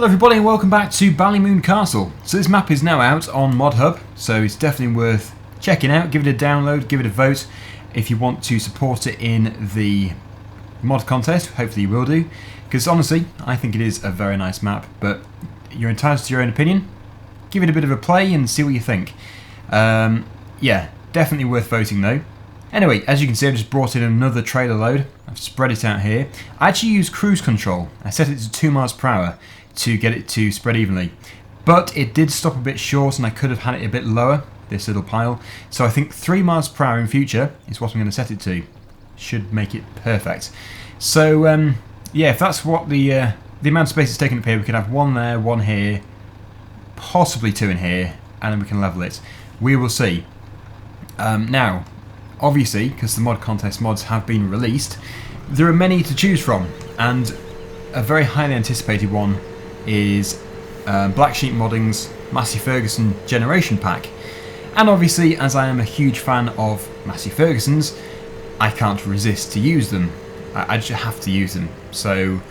Hello everybody and welcome back to Ballymoon Castle. So this map is now out on ModHub, so it's definitely worth checking out. Give it a download, give it a vote if you want to support it in the mod contest. Hopefully you will do, because honestly I think it is a very nice map, but you're entitled to your own opinion. Give it a bit of a play and see what you think. Yeah, definitely worth voting though. Anyway, as you can see, I've just brought in another trailer load. I've spread it out here. I actually use cruise control. I set it to 2 miles per hour to get it to spread evenly. But it did stop a bit short and I could have had it a bit lower, this little pile. So I think 3 miles per hour in future is what I'm going to set it to. Should make it perfect. So, yeah, if that's what the amount of space it's taken up here, we could have 1 there, 1 here, possibly 2 in here, and then we can level it. We will see. Now, obviously, because the mod contest mods have been released, there are many to choose from, and a very highly anticipated one is Blacksheep Modding's Massey Ferguson Generation Pack. And obviously, as I am a huge fan of Massey Ferguson's, I can't resist to use them. I just have to use them. So,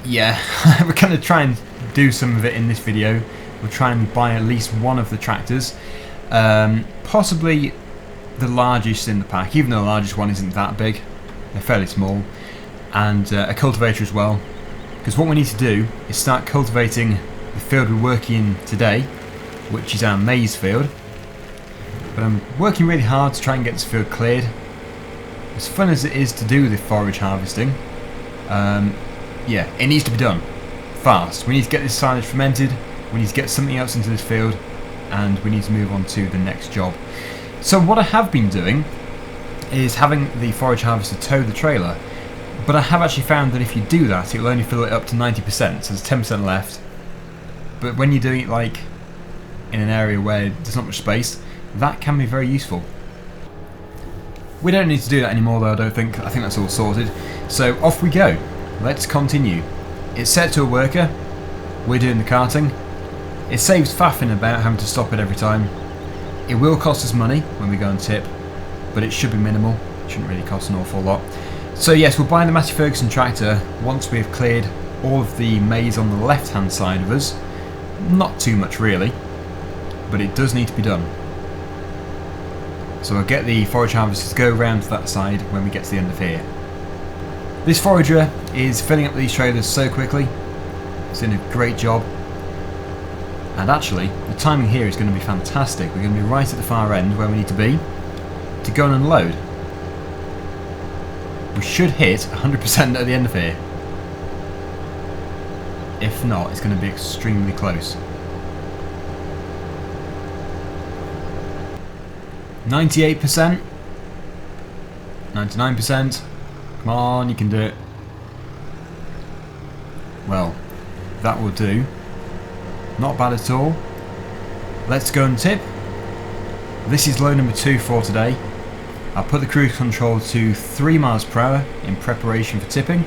yeah, we're going to try and do some of it in this video. We'll try and buy at least one of the tractors. Possibly the largest in the pack, even though the largest one isn't that big. They're fairly small. And a cultivator as well, because what we need to do is start cultivating the field we're working in today, which is our maize field. But I'm working really hard to try and get this field cleared. As fun as it is to do the forage harvesting, yeah, it needs to be done fast. We need to get this silage fermented, we need to get something else into this field, and we need to move on to the next job. So what I have been doing is having the forage harvester tow the trailer. But I have actually found that if you do that, it'll only fill it up to 90%, so there's 10% left. But when you're doing it like in an area where there's not much space, that can be very useful. We don't need to do that anymore though, I don't think. I think that's all sorted. So off we go. Let's continue. It's set to a worker. We're doing the carting. It saves faffing about having to stop it every time. It will cost us money when we go and tip, but it should be minimal. It shouldn't really cost an awful lot. So yes, we're buying the Massey Ferguson tractor once we've cleared all of the maize on the left hand side of us. Not too much really, but it does need to be done. So I'll get the forage harvester to go round to that side when we get to the end of here. This forager is filling up these trailers so quickly. It's doing a great job. And actually, the timing here is going to be fantastic. We're going to be right at the far end where we need to be to go and unload. We should hit 100% at the end of here. If not, it's going to be extremely close. 98%. 99%. Come on, you can do it. Well, that will do. Not bad at all. Let's go and tip. This is load number 2 for today. I'll put the cruise control to 3 miles per hour in preparation for tipping.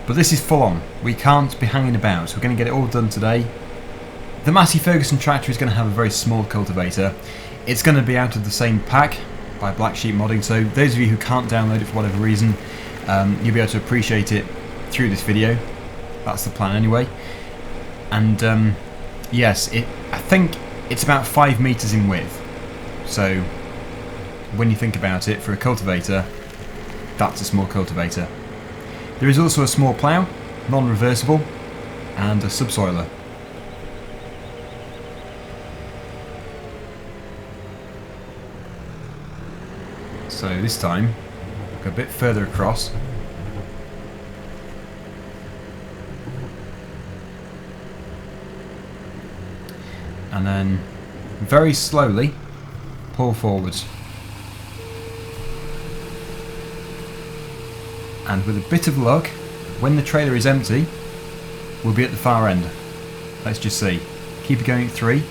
But this is full on. We can't be hanging about. We're going to get it all done today. The Massey Ferguson tractor is going to have a very small cultivator. It's going to be out of the same pack by Blacksheep Modding, so those of you who can't download it for whatever reason, you'll be able to appreciate it through this video. That's the plan anyway. And yes, I think it's about 5 meters in width. So, when you think about it, for a cultivator, that's a small cultivator. There is also a small plough, non-reversible, and a subsoiler. So this time, go a bit further across. And then, very slowly, pull forwards. And with a bit of luck, when the trailer is empty, we'll be at the far end. Let's just see. Keep it going at 3.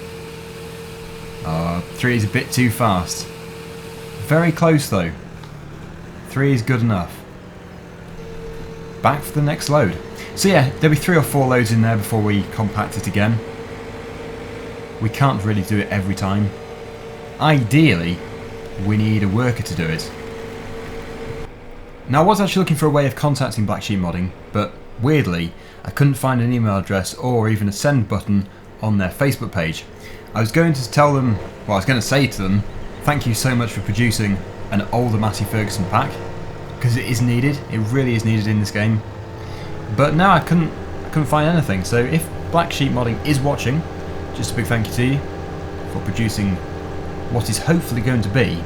3 is a bit too fast. Very close though. 3 is good enough. Back for the next load. So yeah, there'll be 3 or 4 loads in there before we compact it again. We can't really do it every time. Ideally, we need a worker to do it. Now I was actually looking for a way of contacting Blacksheep Modding, but weirdly, I couldn't find an email address or even a send button on their Facebook page. I was going to tell them, well, I was going to say to them, thank you so much for producing an older Massey Ferguson pack, because it is needed, it really is needed in this game. But no, I couldn't find anything, so if Blacksheep Modding is watching, just a big thank you to you for producing what is hopefully going to be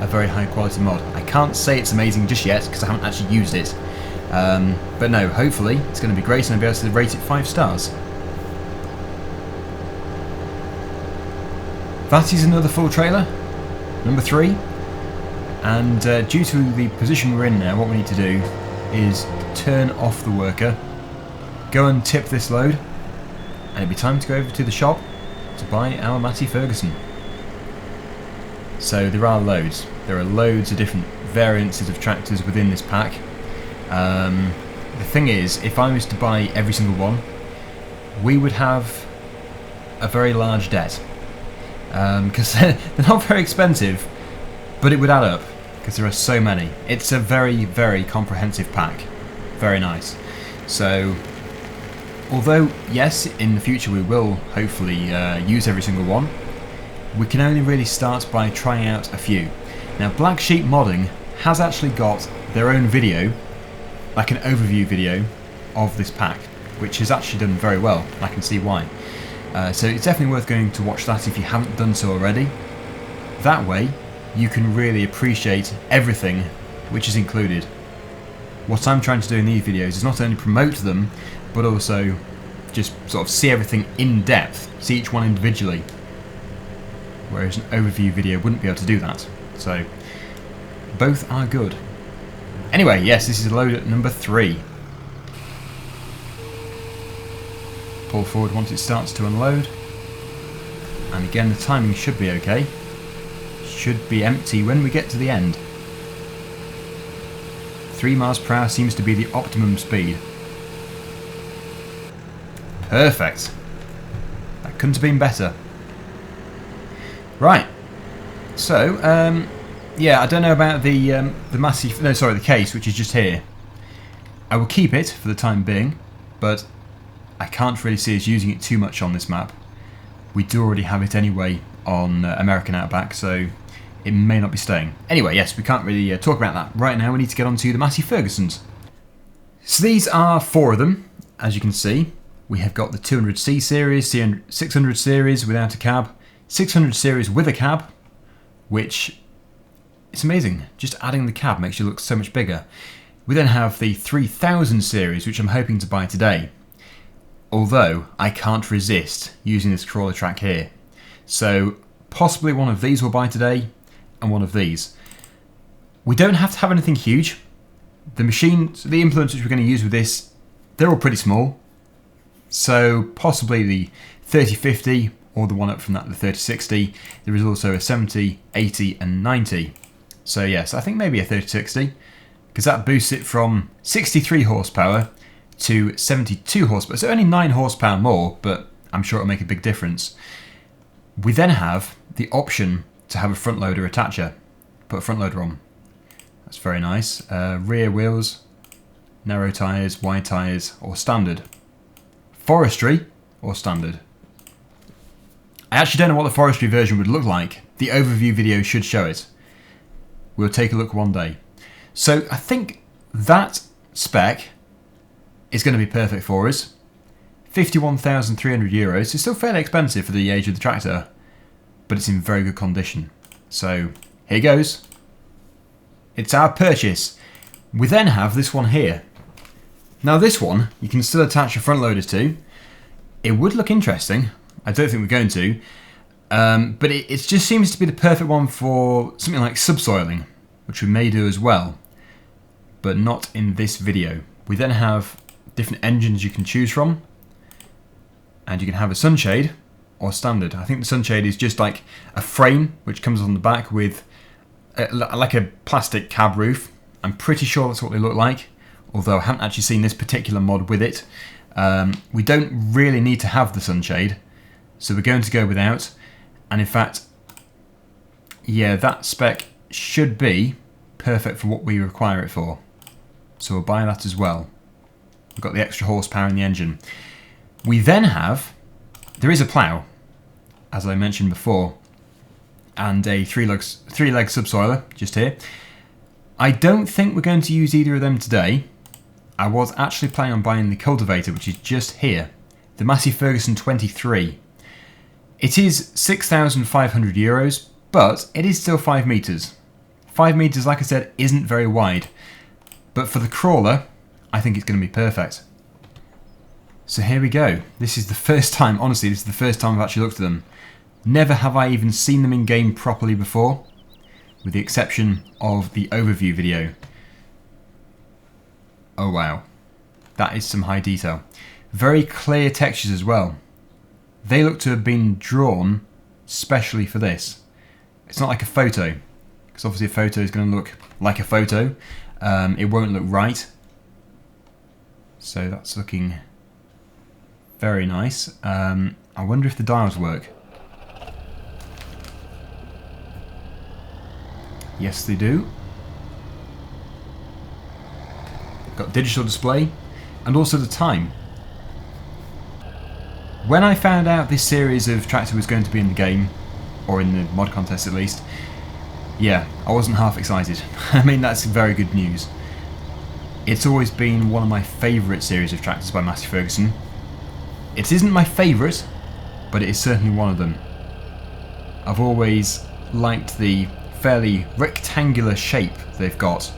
a very high quality mod. I can't say it's amazing just yet because I haven't actually used it, but no, hopefully it's going to be great and I'll be able to rate it 5 stars. That is another full trailer, number 3, and due to the position we're in now, what we need to do is turn off the worker, go and tip this load, and it'll be time to go over to the shop to buy our Massey Ferguson. So there are loads of different variances of tractors within this pack. The thing is, if I was to buy every single one, we would have a very large debt, because they're not very expensive, but it would add up because there are so many. It's a very, very comprehensive pack, very nice. So although yes, in the future we will hopefully use every single one, we can only really start by trying out a few. Now Blacksheep Modding has actually got their own video, like an overview video of this pack, which has actually done very well. I can see why. So it's definitely worth going to watch that if you haven't done so already. That way you can really appreciate everything which is included. What I'm trying to do in these videos is not only promote them, but also just sort of see everything in depth, see each one individually, whereas an overview video wouldn't be able to do that. So both are good. Anyway, yes, this is load at number 3. Pull forward once it starts to unload, and again the timing should be okay. Should be empty when we get to the end. 3 miles per hour seems to be the optimum speed. Perfect. That couldn't have been better. Right. So, yeah, I don't know about the case, which is just here. I will keep it for the time being, but I can't really see us using it too much on this map. We do already have it anyway on American Outback, so it may not be staying. Anyway, yes, we can't really talk about that right now. We need to get on to the Massey Fergusons. So these are 4 of them, as you can see. We have got the 200C series, 600 series without a cab, 600 series with a cab, which it's amazing. Just adding the cab makes you look so much bigger. We then have the 3000 series, which I'm hoping to buy today. Although I can't resist using this crawler track here. So possibly one of these we'll buy today, and one of these. We don't have to have anything huge. The machines, the implements which we're going to use with this, they're all pretty small. So possibly the 3050 or the one up from that, the 3060. There is also a 70, 80 and 90. So yes, I think maybe a 3060, because that boosts it from 63 horsepower to 72 horsepower. So only 9 horsepower more, but I'm sure it'll make a big difference. We then have the option to have a front loader attacher. Put a front loader on. That's very nice. Rear wheels, narrow tyres, wide tyres, or standard. Forestry, or standard. I actually don't know what the forestry version would look like. The overview video should show it. We'll take a look one day. So I think that spec is going to be perfect for us. €51,300. It's still fairly expensive for the age of the tractor, but it's in very good condition. So here goes. It's our purchase. We then have this one here. Now this one you can still attach your front loaders to. It would look interesting. I don't think we're going to, but it just seems to be the perfect one for something like subsoiling, which we may do as well, but not in this video. We then have different engines you can choose from, and you can have a sunshade or standard. I think the sunshade is just like a frame which comes on the back with like a plastic cab roof. I'm pretty sure that's what they look like, although I haven't actually seen this particular mod with it. We don't really need to have the sunshade, so we're going to go without. And in fact, yeah, that spec should be perfect for what we require it for. So we'll buy that as well. We've got the extra horsepower in the engine. We then have, there is a plough, as I mentioned before, and a three-leg subsoiler just here. I don't think we're going to use either of them today. I was actually planning on buying the cultivator, which is just here, the Massey Ferguson 23. It is €6,500, but it is still 5 metres. 5 metres, like I said, isn't very wide. But for the crawler, I think it's going to be perfect. So here we go. This is the first time, honestly, this is the first time I've actually looked at them. Never have I even seen them in game properly before, with the exception of the overview video. Oh wow, that is some high detail. Very clear textures as well. They look to have been drawn specially for this. It's not like a photo, because obviously a photo is going to look like a photo. It won't look right. So that's looking very nice. I wonder if the dials work. Yes, they do. Got digital display and also the time. When I found out this series of tractor was going to be in the game, or in the mod contest at least, yeah, I wasn't half excited. I mean, that's very good news. It's always been one of my favourite series of tractors by Massey Ferguson. It isn't my favourite, but it is certainly one of them. I've always liked the fairly rectangular shape they've got,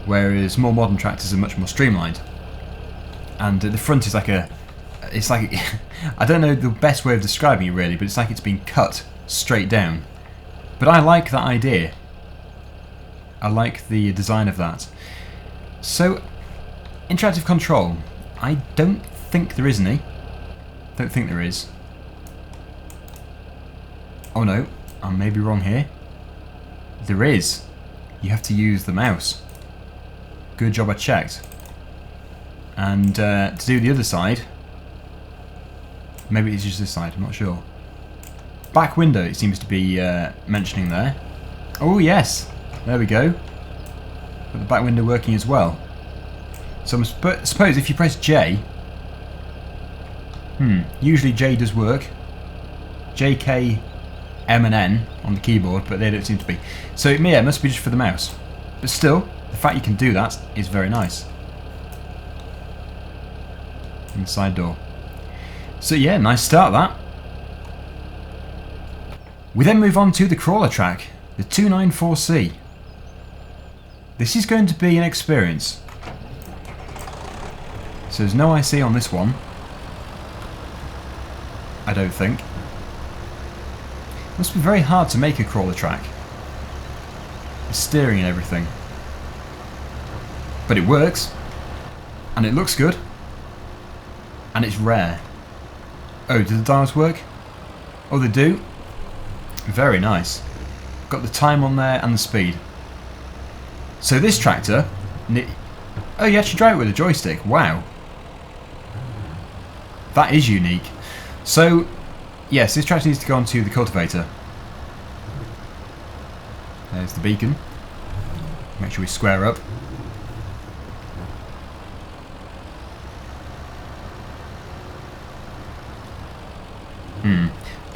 whereas more modern tractors are much more streamlined. And the front is like a, it's like, I don't know the best way of describing it really, but it's like it's been cut straight down. But I like that idea. I like the design of that. So, interactive control. I don't think there is any. Don't think there is. Oh no, I may be wrong here. There is. You have to use the mouse. Good job I checked. And to do the other side, maybe it's just this side, I'm not sure. Back window it seems to be mentioning there. Oh yes, there we go. Got the back window working as well. So I suppose if you press J, usually J does work. J, K, M and N on the keyboard, but they don't seem to be. So it must be just for the mouse. But still, the fact you can do that is very nice. And the side door. So yeah, nice start that. We then move on to the crawler track, the 294C. This is going to be an experience. So there's no IC on this one. I don't think. Must be very hard to make a crawler track. The steering and everything. But it works. And it looks good. And it's rare. Oh, do the dials work? Oh, they do? Very nice. Got the time on there and the speed. So this tractor... Oh, you actually drive it with a joystick. Wow. That is unique. So, yes, this tractor needs to go onto the cultivator. There's the beacon. Make sure we square up.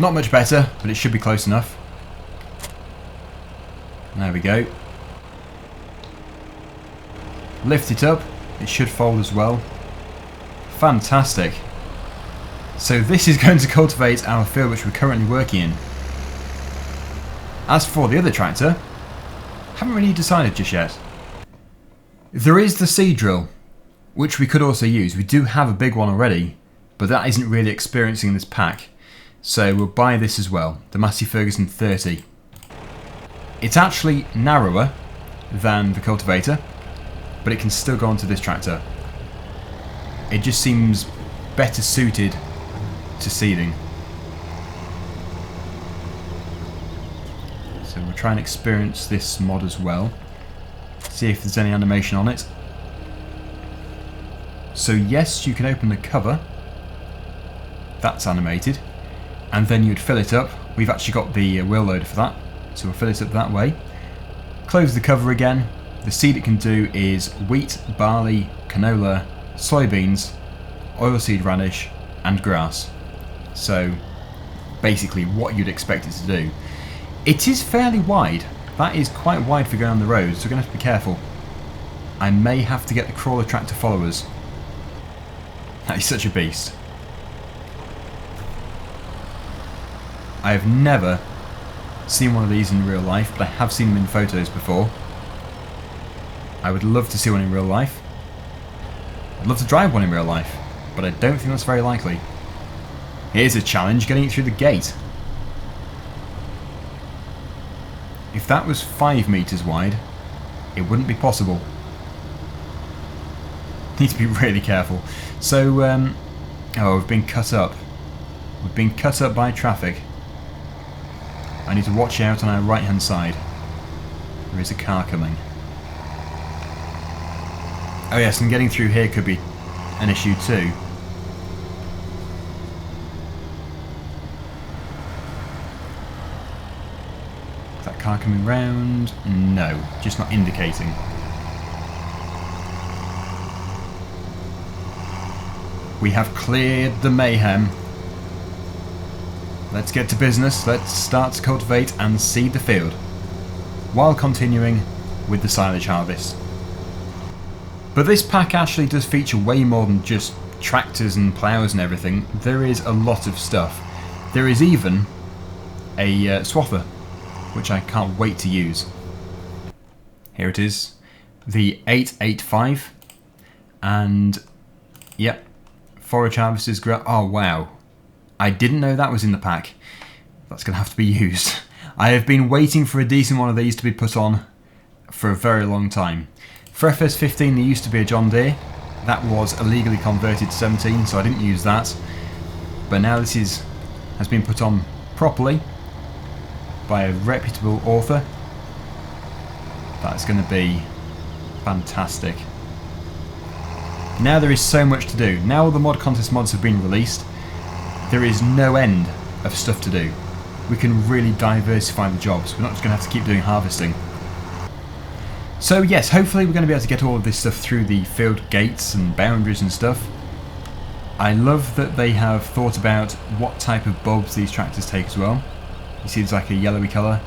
Not much better, but it should be close enough. There we go. Lift it up. It should fold as well. Fantastic. So this is going to cultivate our field which we're currently working in. As for the other tractor, haven't really decided just yet. There is the seed drill, which we could also use. We do have a big one already, but that isn't really experiencing this pack. So we'll buy this as well, the Massey Ferguson 30. It's actually narrower than the cultivator, but it can still go onto this tractor. It just seems better suited to seeding. So we'll try and experience this mod as well. See if there's any animation on it. So yes, you can open the cover. That's animated. And then you'd fill it up. We've actually got the wheel loader for that, so we'll fill it up that way. Close the cover again. The seed it can do is wheat, barley, canola, soybeans, oilseed radish and grass. So basically what you'd expect it to do. It is fairly wide. That is quite wide for going on the road, so we're going to have to be careful. I may have to get the crawler tractor followers. That is such a beast. I have never seen one of these in real life, but I have seen them in photos before. I would love to see one in real life. I'd love to drive one in real life, but I don't think that's very likely. Here's a challenge, getting it through the gate. If that was 5 meters wide, it wouldn't be possible. Need to be really careful. So, oh, we've been cut up. We've been cut up by traffic. I need to watch out on our right hand side. There is a car coming. Oh yes, and getting through here could be an issue too. Is that car coming round? No, just not indicating. We have cleared the mayhem. Let's get to business. Let's start to cultivate and seed the field, while continuing with the silage harvest. But this pack actually does feature way more than just tractors and ploughs and everything. There is a lot of stuff. There is even a swather, which I can't wait to use. Here it is, the 885, and yep, forage harvesters. Oh wow. I didn't know that was in the pack. That's going to have to be used. I have been waiting for a decent one of these to be put on for a very long time. For FS15 there used to be a John Deere. That was illegally converted to 17, so I didn't use that. But now this has been put on properly by a reputable author. That's going to be fantastic. Now there is so much to do. Now all the mod contest mods have been released, there is no end of stuff to do. We can really diversify the jobs. We're not just going to have to keep doing harvesting. So yes, hopefully we're going to be able to get all of this stuff through the field gates and boundaries and stuff. I love that they have thought about what type of bulbs these tractors take as well. You see there's like a yellowy colour.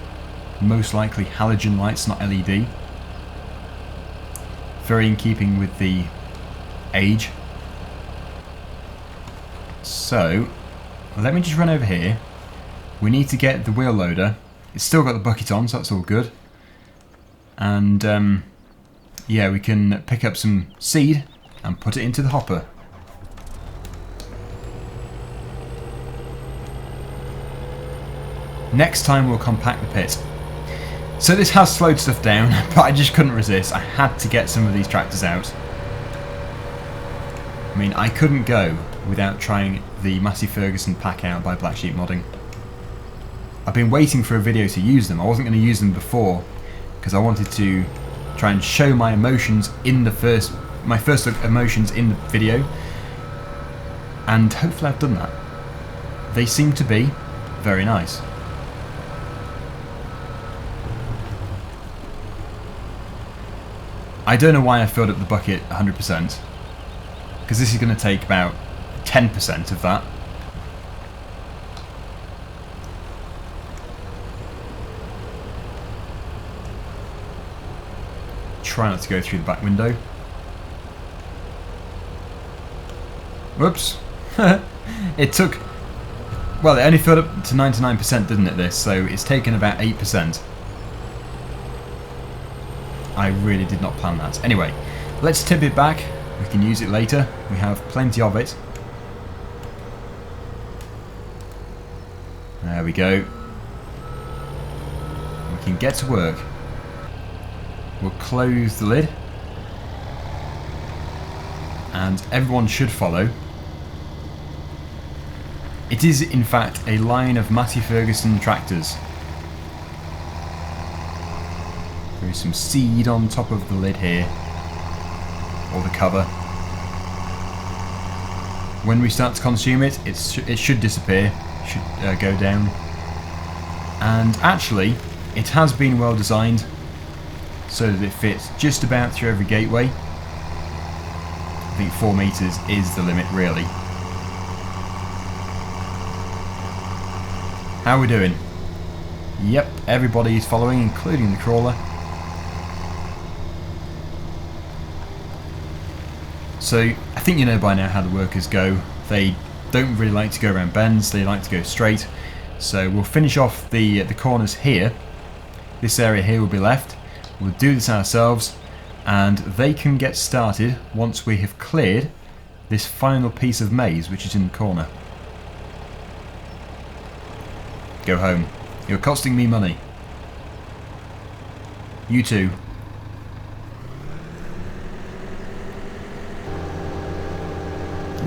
Most likely halogen lights, not LED. Very in keeping with the age. So let me just run over here. We need to get the wheel loader. It's still got the bucket on, so that's all good. And yeah, we can pick up some seed and put it into the hopper. Next time we'll compact the pit. So this has slowed stuff down, but I just couldn't resist. I had to get some of these tractors out. I mean, I couldn't go without trying the Massey Ferguson pack out by Blacksheep Modding. I've been waiting for a video to use them. I wasn't going to use them before because I wanted to try and show my emotions in the my first emotions in the video, and hopefully I've done that. They seem to be very nice. I don't know why I filled up the bucket 100%, because this is going to take about 10% of that. Try not to go through the back window. Whoops. It took... Well, it only filled up to 99%, didn't it, this? So it's taken about 8%. I really did not plan that. Anyway, let's tip it back. We can use it later. We have plenty of it. There we go. We can get to work. We'll close the lid. And everyone should follow. It is, in fact, a line of Massey Ferguson tractors. There is some seed on top of the lid here, or the cover. When we start to consume it, it should disappear, should go down. And actually, it has been well designed so that it fits just about through every gateway. think 4 metres is the limit really. How are we doing? Yep, everybody's following, including the crawler. So I think you know by now how the workers go. They don't really like to go around bends, they like to go straight. So we'll finish off the corners here. This area here will be left. We'll do this ourselves, and they can get started once we have cleared this final piece of maize which is in the corner. Go home. You're costing me money. You too.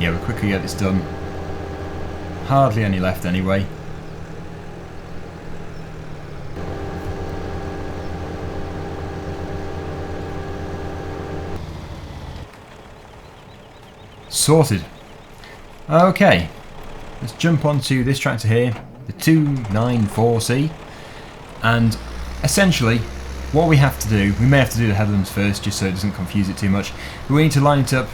Yeah, we'll quickly get this done. Hardly any left anyway. Sorted. Okay, let's jump onto this tractor here, the 294C, and essentially what we have to do, we may have to do the headlands first just so it doesn't confuse it too much, but we need to line it up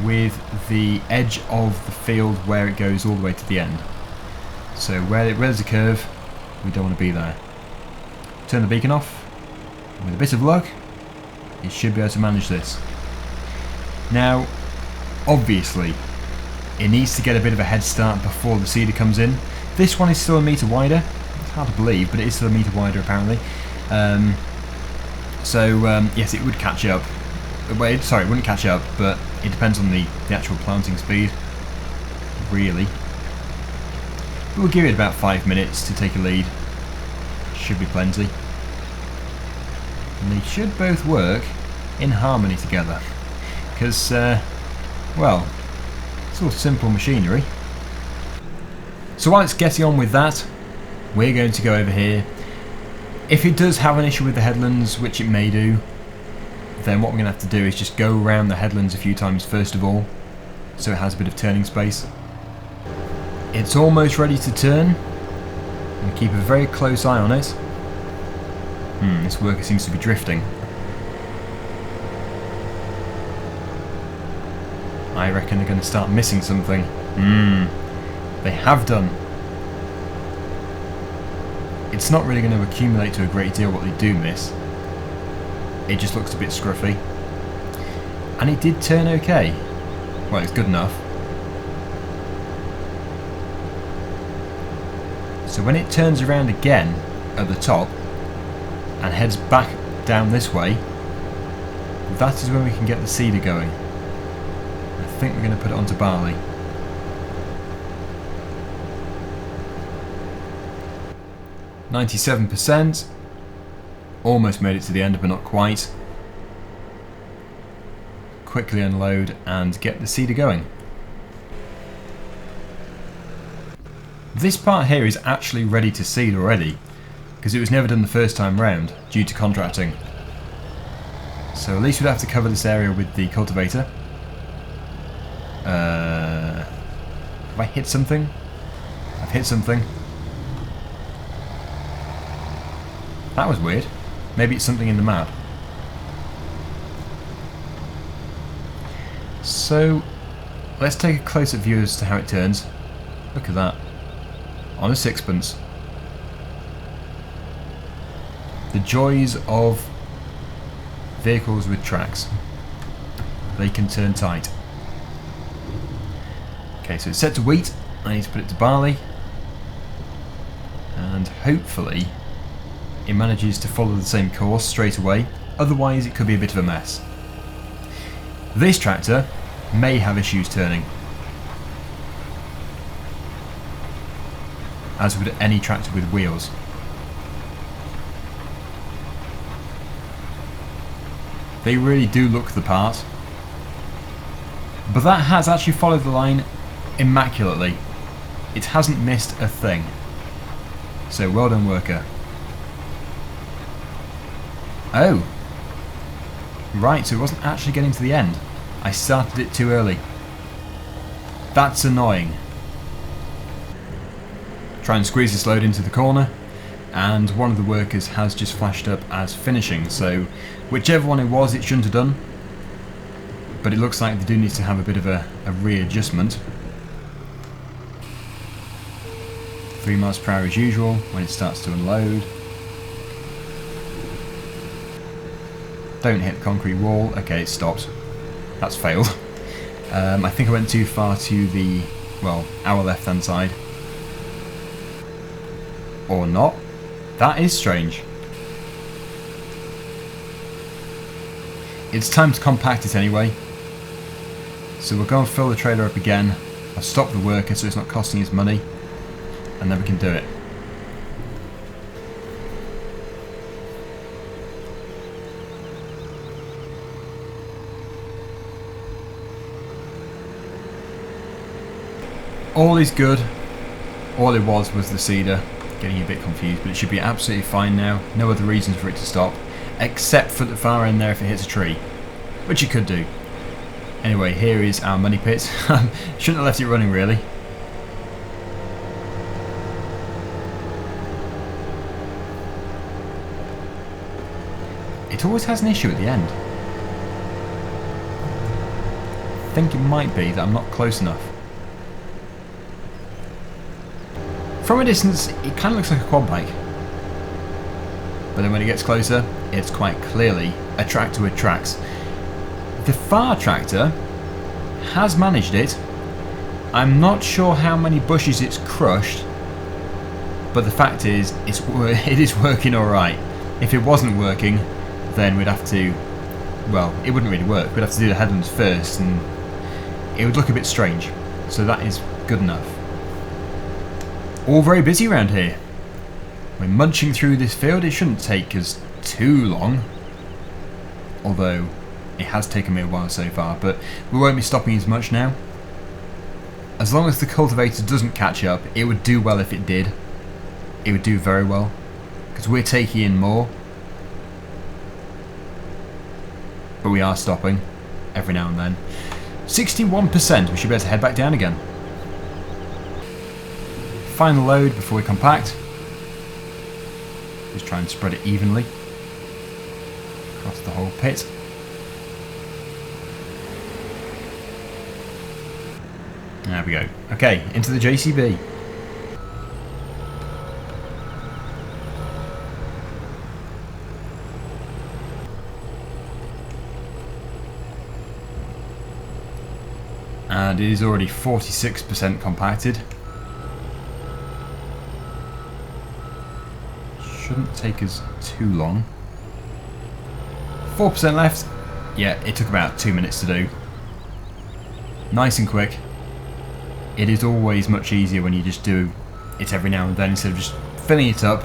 with the edge of the field where it goes all the way to the end. So where there's a curve, we don't want to be there. Turn the beacon off. With a bit of luck, it should be able to manage this. Now, obviously, it needs to get a bit of a head start before the seeder comes in. This one is still a metre wider. It's hard to believe, but it is still a metre wider apparently. Yes, it would catch up. Well, sorry, it wouldn't catch up, but it depends on the actual planting speed, really. We'll give it about 5 minutes to take a lead. Should be plenty. And they should both work in harmony together. Because, well, it's all simple machinery. So while it's getting on with that, we're going to go over here. If it does have an issue with the headlands, which it may do, then what we're going to have to do is just go around the headlands a few times first of all, so it has a bit of turning space. It's almost ready to turn, and keep a very close eye on it. This worker seems to be drifting. I reckon they're going to start missing something. They have done. It's not really going to accumulate to a great deal what they do miss. It just looks a bit scruffy. And it did turn okay. Well, it's good enough. So when it turns around again at the top and heads back down this way, that is when we can get the seeder going. I think we're going to put it onto barley. %. Almost made it to the end, but not quite. Quickly unload and get the seeder going. This part here is actually ready to seed already, because it was never done the first time round due to contracting. So at least we'd have to cover this area with the cultivator. Have I hit something? I've hit something. That was weird. Maybe it's something in the map. So let's take a closer view as to how it turns. Look at that. On a sixpence. The joys of vehicles with tracks. They can turn tight. Okay, so it's set to wheat. I need to put it to barley. And hopefully it manages to follow the same course straight away, otherwise it could be a bit of a mess. This tractor may have issues turning, as would any tractor with wheels. They really do look the part, but that has actually followed the line immaculately. It hasn't missed a thing, so well done, worker. Oh, right, so it wasn't actually getting to the end. I started it too early. That's annoying. Try and squeeze this load into the corner, and one of the workers has just flashed up as finishing, so whichever one it was, it shouldn't have done. but it looks like they do need to have a bit of a readjustment. 3 miles per hour as usual when it starts to unload. Don't hit the concrete wall. Okay, it stopped. That's failed. I think I went too far to the, well, our left hand side. Or not. That is strange. It's time to compact it anyway. So we'll go and fill the trailer up again. I'll stop the worker so it's not costing us money. And then we can do it. All is good. All it was the cedar. Getting a bit confused, but it should be absolutely fine now. No other reasons for it to stop. Except for the far end there if it hits a tree. Which it could do. Anyway, here is our money pit. Shouldn't have left it running really. It always has an issue at the end. I think it might be that I'm not close enough. From a distance, it kind of looks like a quad bike. But then when it gets closer, it's quite clearly a tractor with tracks. The far tractor has managed it. I'm not sure how many bushes it's crushed, but the fact is, it is working alright. If it wasn't working, then we'd have to, well, it wouldn't really work. We'd have to do the headlands first, and it would look a bit strange. So that is good enough. All very busy around here. We're munching through this field. It shouldn't take us too long, although it has taken me a while so far, but we won't be stopping as much now. As long as the cultivator doesn't catch up, it would do well if it did. It would do very well, because we're taking in more. But we are stopping every now and then. 61%, we should be able to head back down again. Final load before we compact. Just try and spread it evenly across the whole pit. There we go. Okay, into the JCB. And it is already 46% compacted. Shouldn't take us too long. 4% left. Yeah, it took about 2 minutes to do. Nice and quick. It is always much easier when you just do it every now and then instead of just filling it up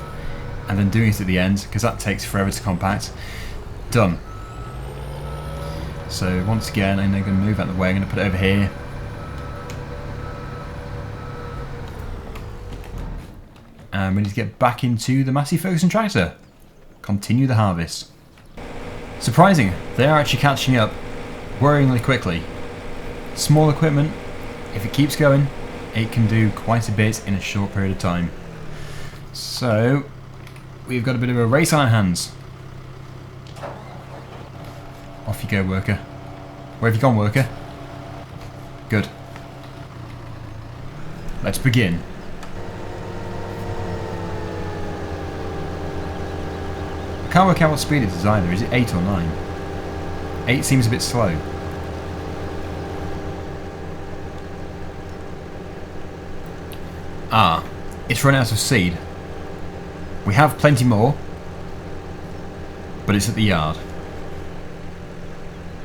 and then doing it at the end, because that takes forever to compact. Done. So once again, I'm going to move out of the way. I'm going to put it over here. And we need to get back into the Massey Ferguson tractor. Continue the harvest. Surprising, they are actually catching up worryingly quickly. Small equipment, if it keeps going, it can do quite a bit in a short period of time. So, we've got a bit of a race on our hands. Off you go, worker. Where have you gone, worker? Good. Let's begin. I can't work out what speed it is either. Is it 8 or 9? 8 seems a bit slow. Ah, it's run out of seed. We have plenty more, but it's at the yard.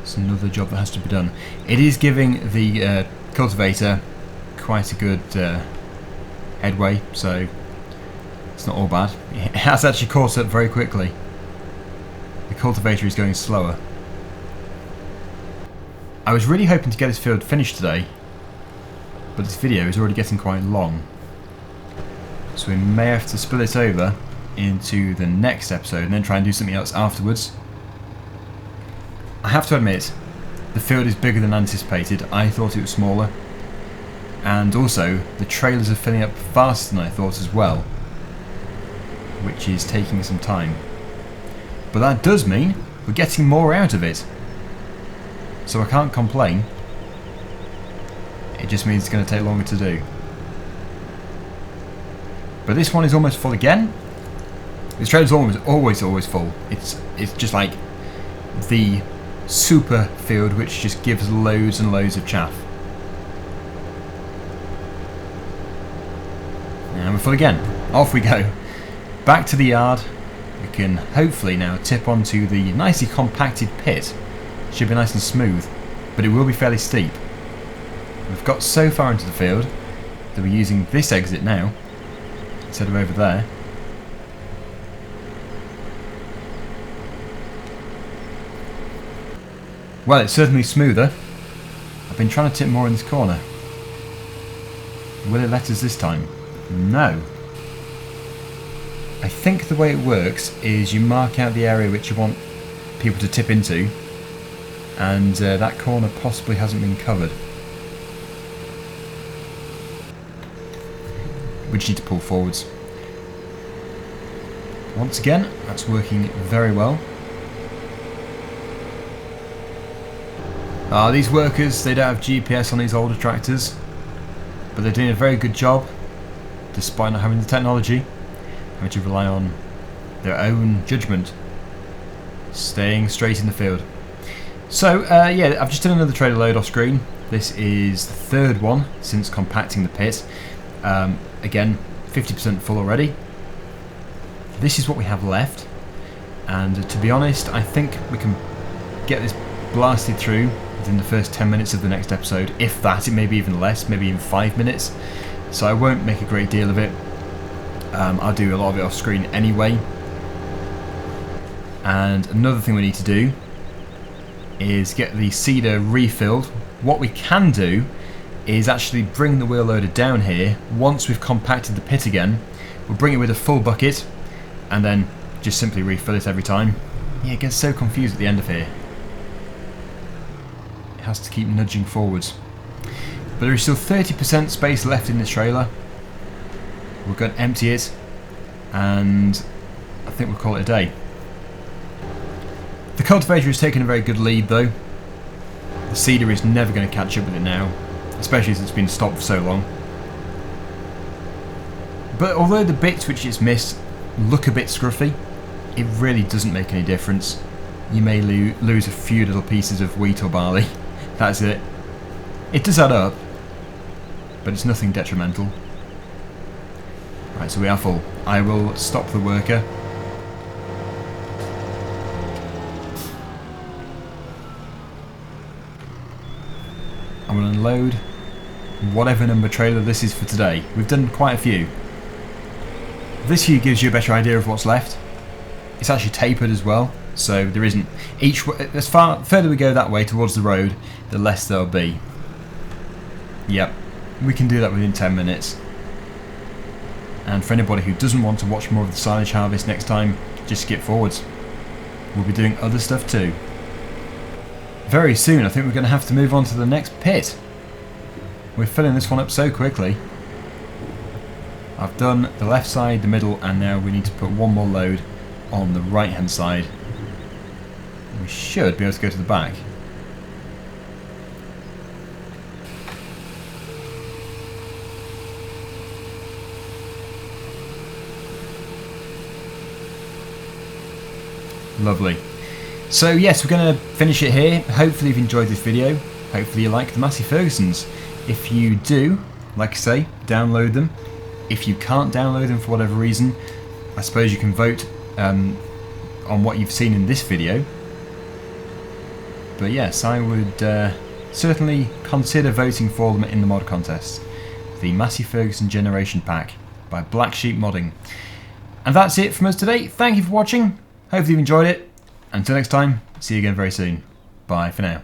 It's another job that has to be done. It is giving the cultivator quite a good headway, so it's not all bad. It has actually caught up very quickly. The cultivator is going slower. I was really hoping to get this field finished today, but this video is already getting quite long. So we may have to split it over into the next episode and then try and do something else afterwards. I have to admit, the field is bigger than anticipated. I thought it was smaller. And also, the trailers are filling up faster than I thought as well, which is taking some time. But that does mean we're getting more out of it. so I can't complain. It just means it's going to take longer to do. But this one is almost full again. This trailer's always full. It's just like the super field which just gives loads and loads of chaff. And we're full again. Off we go. Back to the yard. We can hopefully now tip onto the nicely compacted pit. Should be nice and smooth, but it will be fairly steep. We've got so far into the field that we're using this exit now instead of over there. Well, it's certainly smoother. I've been trying to tip more in this corner. Will it let us this time? No. I think the way it works is you mark out the area which you want people to tip into, and that corner possibly hasn't been covered. We just need to pull forwards. Once again, that's working very well. These workers, they don't have GPS on these older tractors, but they're doing a very good job, despite not having the technology, having to rely on their own judgment, staying straight in the field. So, yeah, I've just done another trailer load off screen. This is the third one since compacting the pit. Again, 50% full already. This is what we have left, and to be honest, I think we can get this blasted through within the first 10 minutes of the next episode, if that. It may be even less, maybe even 5 minutes, so I won't make a great deal of it. I'll do a lot of it off screen anyway. And another thing we need to do is get the seeder refilled. What we can do is actually bring the wheel loader down here once we've compacted the pit again. We'll bring it with a full bucket and then just simply refill it every time. Yeah, it gets so confused at the end of here. It has to keep nudging forwards. But there is still 30% space left in this trailer. We're going to empty it, and I think we'll call it a day. The cultivator has taken a very good lead though. The seeder is never going to catch up with it now, especially as it's been stopped for so long. But although the bits which it's missed look a bit scruffy, it really doesn't make any difference. You may lose a few little pieces of wheat or barley. That's it. It does add up, but it's nothing detrimental. Right, so we are full. I will stop the worker. I'm going to unload whatever number trailer this is for today. We've done quite a few. This here gives you a better idea of what's left. It's actually tapered as well, so there isn't as further we go that way towards the road, the less there'll be. Yep, we can do that within 10 minutes. And for anybody who doesn't want to watch more of the silage harvest next time, just skip forwards. We'll be doing other stuff too. Very soon I think we're going to have to move on to the next pit. We're filling this one up so quickly. I've done the left side, the middle, and now we need to put one more load on the right hand side. We should be able to go to the back. Lovely. So yes, we're going to finish it here. Hopefully you've enjoyed this video. Hopefully you like the Massey Fergusons. If you do, like I say, download them. If you can't download them for whatever reason, I suppose you can vote on what you've seen in this video. But yes, I would certainly consider voting for them in the mod contest. The Massey Ferguson Generation Pack by Blacksheep Modding. And that's it from us today. Thank you for watching. Hopefully you've enjoyed it. Until next time, see you again very soon. Bye for now.